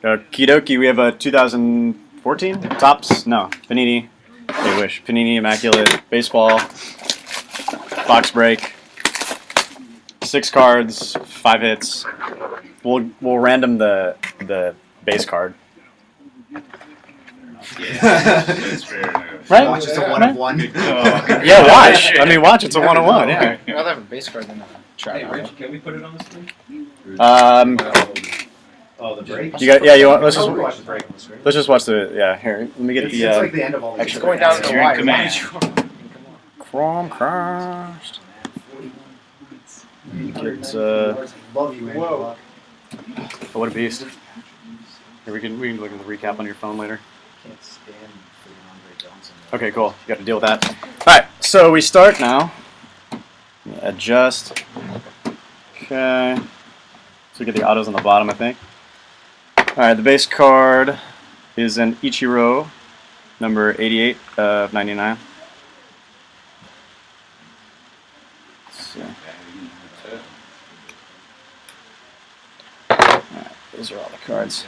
Kidoki, we have a 2014 Topps. No, Panini. They wish Panini Immaculate baseball box break. 6 cards, 5 hits. We'll random the base card. Yeah, that's fair. Right? Watch, it's a 1 of 1. Yeah, watch. I mean, watch. It's a 1-on-1. Yeah. I'd rather have a base card than a trap. Hey, Rich, can we put it on the screen? Oh, the break? You got? Yeah, you want? Let's just watch the break on the screen. let's just watch the. Yeah, here. Let me get It's, the. it's like the end of all the It's going down to the You're in wire. command. Chrome crushed. It's Love you, man. Whoa. oh, what a beast. Here we can look at the recap on your phone later. Can't stand freaking Andre Johnson. Okay, cool. You got to deal with that. All right, so we start now. Adjust. Okay. So we get the autos on the bottom, I think. All right, the base card is an Ichiro, number 88 of 99. So, all right, those are all the cards.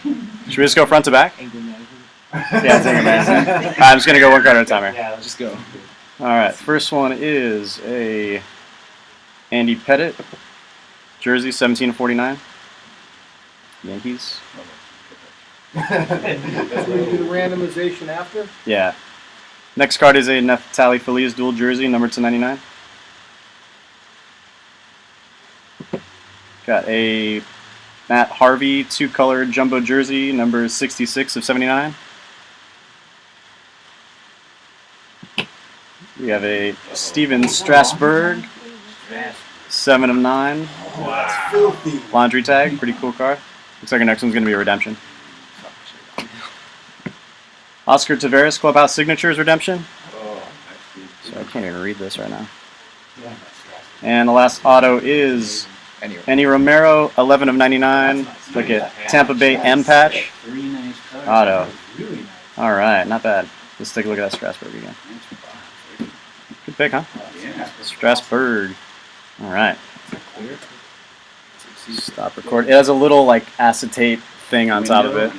Should we just go front to back? Yeah, it's amazing. I'm just gonna go one card at a time here. Yeah, let's just go. All right, first one is a Andy Pettit jersey, 1749. Yankees. Do the randomization after? Yeah. Next card is a Neftali Feliz dual jersey, number 299. Got a Matt Harvey two-color jumbo jersey, number 66 of 79. We have a Steven Strasburg, 7 of 9. Filthy. Laundry tag, pretty cool card. Looks like our next one's going to be a redemption. Oscar Taveras clubhouse signatures redemption. So I can't even read this right now. And the last auto is Annie Romero, 11 of 99. Look at Tampa Bay M patch. Auto. All right, not bad. Let's take a look at that Strasburg again. Good pick, huh? Strasburg. All right. Stop record. It has a little like acetate thing on top of it.